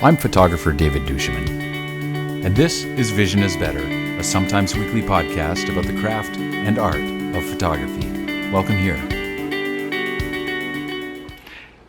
I'm photographer David duChemin, and this is Vision is Better, a sometimes weekly podcast about the craft and art of photography. Welcome here.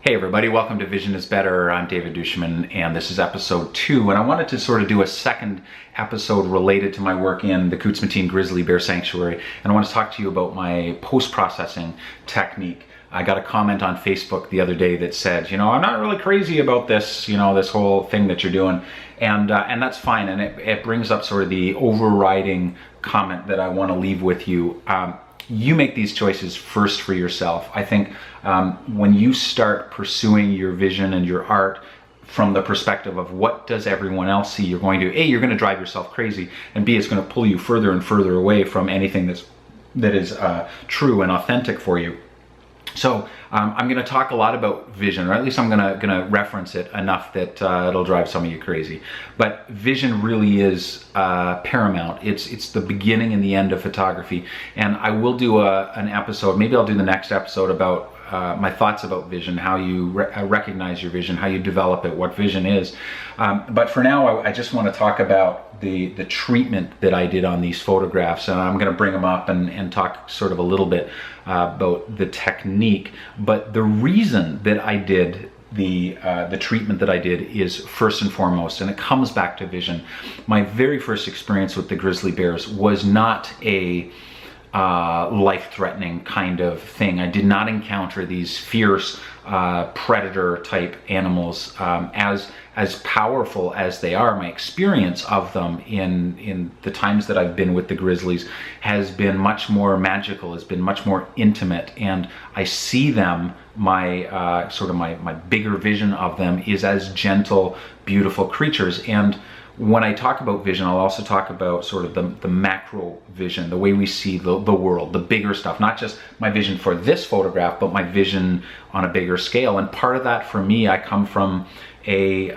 Hey everybody, welcome to Vision is Better. I'm David duChemin, and this is episode 2, and I wanted to sort of do a second episode related to my work in the Coutts-Matine Grizzly Bear Sanctuary, and I want to talk to you about my post-processing technique. I got a comment on Facebook the other day that said, I'm not really crazy about this, this whole thing that you're doing, and that's fine, and it brings up sort of the overriding comment that I want to leave with you. You make these choices first for yourself. I think when you start pursuing your vision and your art from the perspective of what does everyone else see, you're going to, A, you're going to drive yourself crazy, and B, it's going to pull you further and further away from anything that is true and authentic for you. So I'm going to talk a lot about vision, or at least I'm going to reference it enough that it'll drive some of you crazy. But vision really is paramount. It's the beginning and the end of photography. And I will do an episode, maybe I'll do the next episode about my thoughts about vision, how you recognize your vision, how you develop it, what vision is. But for now, I just want to talk about the treatment that I did on these photographs, and I'm going to bring them up and talk sort of a little bit about the technique. But the reason that I did the treatment that I did is first and foremost, and it comes back to vision. My very first experience with the grizzly bears was not a life-threatening kind of thing. I did not encounter these fierce predator type animals. As powerful as they are, my experience of them in the times that I've been with the grizzlies has been much more magical, has been much more intimate, and I see them, my bigger vision of them is as gentle, beautiful creatures. And when I talk about vision, I'll also talk about sort of the macro vision, the way we see the world, the bigger stuff, not just my vision for this photograph, but my vision on a bigger scale. And part of that for me, I come from a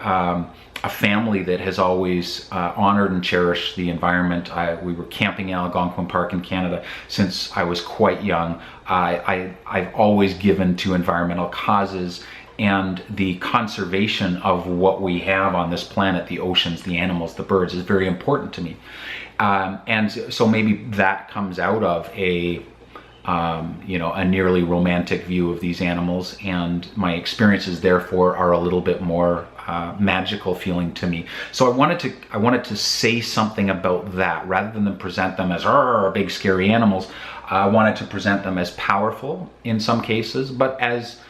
family that has always honored and cherished the environment. We were camping in Algonquin Park in Canada since I was quite young. I've always given to environmental causes, and the conservation of what we have on this planet, the oceans, the animals, the birds, is very important to me. And so maybe that comes out of a nearly romantic view of these animals, and my experiences therefore are a little bit more magical feeling to me. So I wanted to say something about that rather than present them as big scary animals. I wanted to present them as powerful in some cases, but as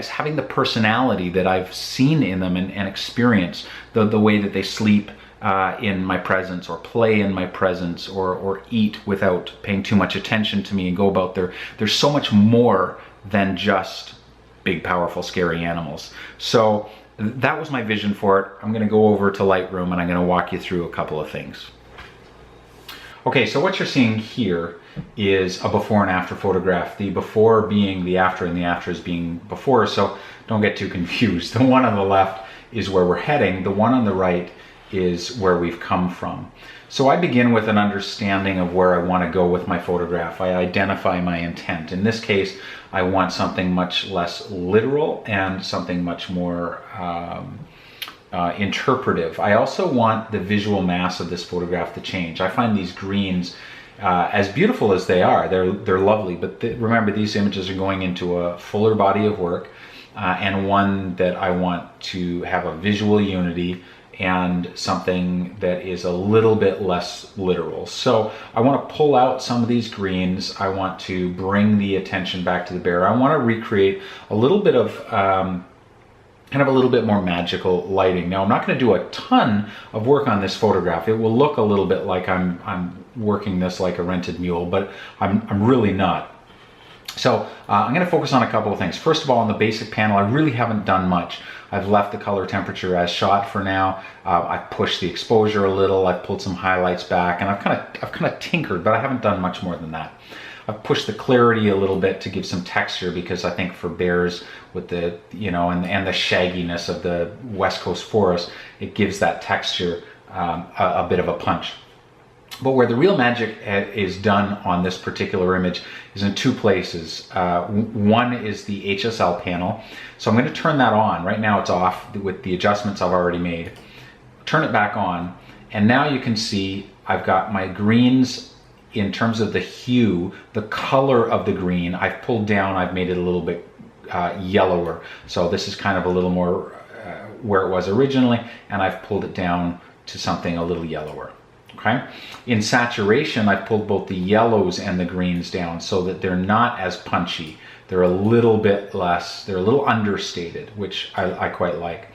having the personality that I've seen in them and experienced, the way that they sleep in my presence, or play in my presence, or eat without paying too much attention to me and go about there's so much more than just big, powerful, scary animals. So that was my vision for it. I'm going to go over to Lightroom and I'm going to walk you through a couple of things. Okay, so what you're seeing here is a before and after photograph. The before being the after and the after is being before, so don't get too confused. The one on the left is where we're heading. The one on the right is where we've come from. So I begin with an understanding of where I want to go with my photograph. I identify my intent. In this case, I want something much less literal and something much more interpretive. I also want the visual mass of this photograph to change. I find these greens, as beautiful as they are, they're lovely, but remember, these images are going into a fuller body of work, and one that I want to have a visual unity and something that is a little bit less literal. So I want to pull out some of these greens. I want to bring the attention back to the bear. I want to recreate a little bit of kind of a little bit more magical lighting. Now, I'm not going to do a ton of work on this photograph. It will look a little bit like I'm working this like a rented mule, but I'm really not. So I'm going to focus on a couple of things. First of all, on the basic panel, I really haven't done much. I've left the color temperature as shot for now. I've pushed the exposure a little. I've pulled some highlights back, and I've kind of tinkered, but I haven't done much more than that. I've pushed the clarity a little bit to give some texture, because I think for bears with the, and the shagginess of the West Coast forest, it gives that texture a bit of a punch. But where the real magic is done on this particular image is in two places. One is the HSL panel. So I'm going to turn that on. Right now it's off with the adjustments I've already made. Turn it back on, and now you can see I've got my greens in terms of the hue, the color of the green. I've pulled down, I've made it a little bit yellower. So this is kind of a little more where it was originally, and I've pulled it down to something a little yellower. Okay. In saturation, I've pulled both the yellows and the greens down so that they're not as punchy. They're a little bit less, they're a little understated, which I quite like.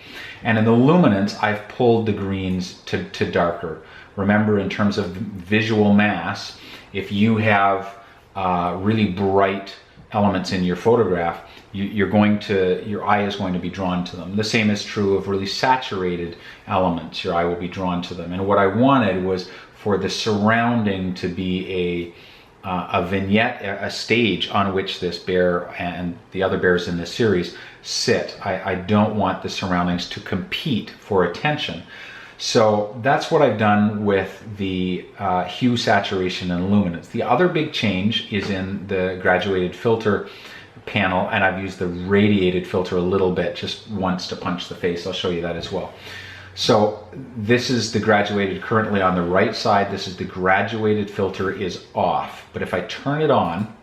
And in the luminance, I've pulled the greens to darker. Remember, in terms of visual mass, if you have really bright elements in your photograph, your eye is going to be drawn to them. The same is true of really saturated elements. Your eye will be drawn to them. And what I wanted was for the surrounding to be a vignette, a stage on which this bear and the other bears in this series sit. I don't want the surroundings to compete for attention. So that's what I've done with the hue, saturation, and luminance. The other big change is in the graduated filter panel, and I've used the radiated filter a little bit, just once to punch the face. I'll show you that as well. So this is the graduated currently on the right side. This is the graduated filter is off, but if I turn it on,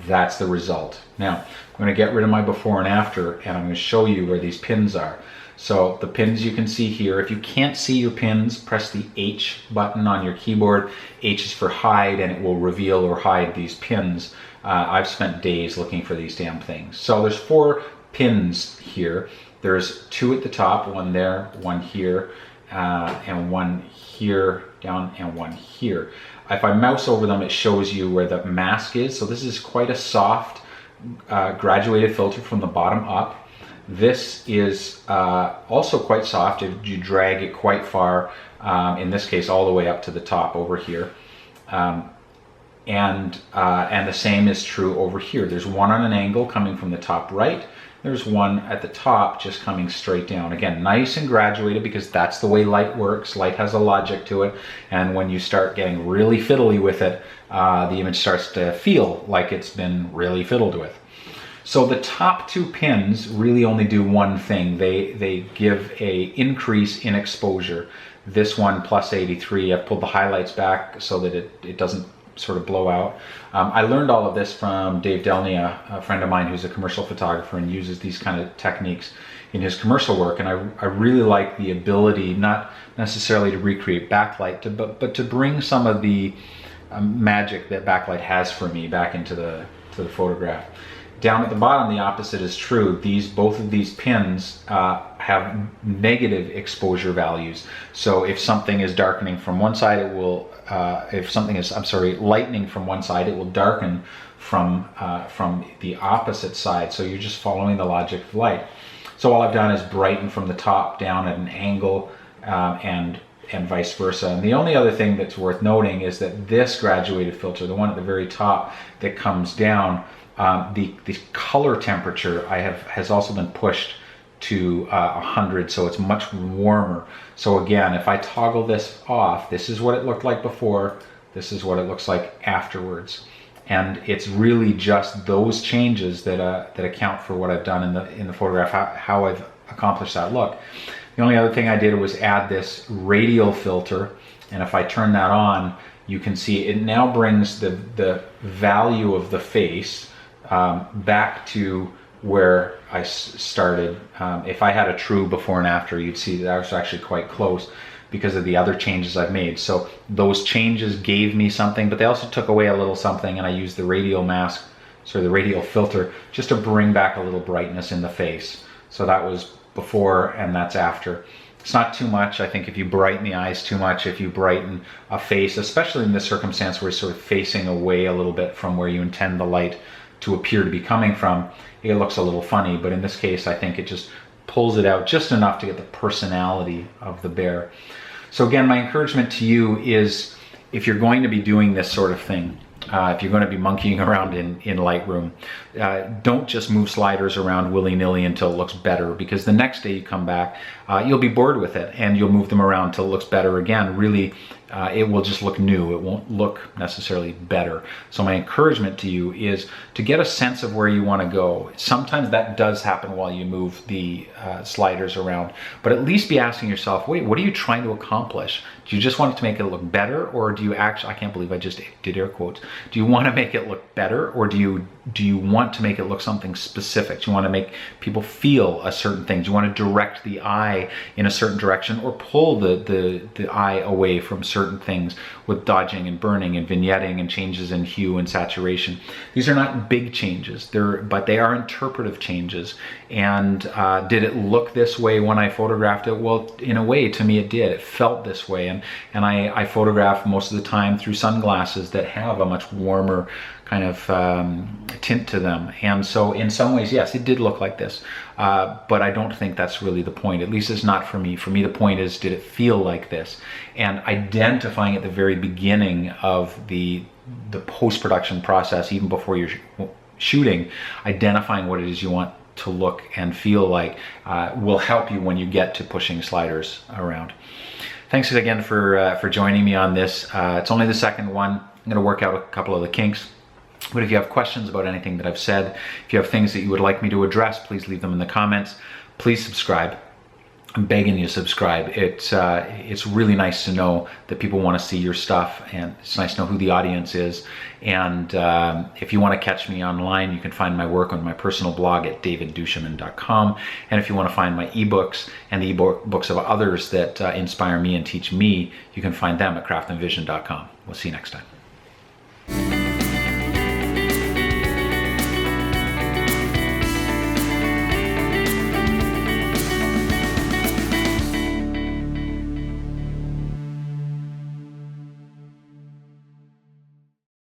that's the result. Now I'm going to get rid of my before and after, and I'm going to show you where these pins are. So the pins you can see here. If you can't see your pins, press the H button on your keyboard. H is for hide, and it will reveal or hide these pins. I've spent days looking for these damn things. So there's 4 pins here. There's 2 at the top, one there, one here, and one here, down, and one here. If I mouse over them, it shows you where the mask is. So this is quite a soft graduated filter from the bottom up. This is also quite soft if you drag it quite far, in this case all the way up to the top over here. And the same is true over here. There's one on an angle coming from the top right. There's one at the top just coming straight down. Again, nice and graduated, because that's the way light works. Light has a logic to it, and when you start getting really fiddly with it, the image starts to feel like it's been really fiddled with. So the top 2 pins really only do one thing. They give a increase in exposure. This one plus 83, I've pulled the highlights back so that it doesn't sort of blow out. I learned all of this from Dave Delney, a friend of mine who's a commercial photographer and uses these kind of techniques in his commercial work. And I really like the ability, not necessarily to recreate backlight, but to bring some of the magic that backlight has for me back into the photograph. Down at the bottom, the opposite is true. Both of these pins have negative exposure values. So if something is darkening from one side, it will, if something is, lightening from one side, it will darken from the opposite side. So you're just following the logic of light. So all I've done is brighten from the top down at an angle, and vice versa. And the only other thing that's worth noting is that this graduated filter, the one at the very top that comes down, the color temperature has also been pushed to 100, so it's much warmer. So again, if I toggle this off, this is what it looked like before, this is what it looks like afterwards. And it's really just those changes that account for what I've done in the photograph, how I've accomplished that look. The only other thing I did was add this radial filter, and if I turn that on, you can see it now brings the value of the face back to where I started. If I had a true before and after, you'd see that I was actually quite close because of the other changes I've made. So those changes gave me something, but they also took away a little something, and I used the radial mask, the radial filter, just to bring back a little brightness in the face. So that was before, and that's after. It's not too much. I think if you brighten the eyes too much, if you brighten a face, especially in this circumstance where it's sort of facing away a little bit from where you intend the light to appear to be coming from, it looks a little funny. But in this case, I think it just pulls it out just enough to get the personality of the bear. So again, my encouragement to you is, if you're going to be doing this sort of thing, if you're going to be monkeying around in Lightroom, don't just move sliders around willy-nilly until it looks better, because the next day you come back, you'll be bored with it, and you'll move them around until it looks better again. Really it will just look new. It won't look necessarily better. So my encouragement to you is to get a sense of where you want to go. Sometimes that does happen while you move the sliders around, but at least be asking yourself, wait, what are you trying to accomplish? Do you just want it to make it look better, or do you actually, I can't believe I just did air quotes, do you want to make it look better, or do you want to make it look something specific? Do you want to make people feel a certain thing? Do you want to direct the eye in a certain direction, or pull the eye away from certain things with dodging and burning and vignetting and changes in hue and saturation? These are not big changes, but they are interpretive changes. And did it look this way when I photographed it? Well, in a way, to me it did. It felt this way. And I photograph most of the time through sunglasses that have a much warmer kind of tint to them. And so in some ways, yes, it did look like this. But I don't think that's really the point. At least it's not for me. For me, the point is, did it feel like this? And identifying at the very beginning of the post-production process, even before you're shooting, identifying what it is you want to look and feel like will help you when you get to pushing sliders around. Thanks again for joining me on this. It's only the second one. I'm going to work out a couple of the kinks. But if you have questions about anything that I've said, if you have things that you would like me to address, please leave them in the comments. Please subscribe. I'm begging you to subscribe. It's really nice to know that people want to see your stuff, and it's nice to know who the audience is. And if you want to catch me online, you can find my work on my personal blog at duChemin.com. And if you want to find my ebooks and the ebooks of others that inspire me and teach me, you can find them at craftandvision.com. We'll see you next time.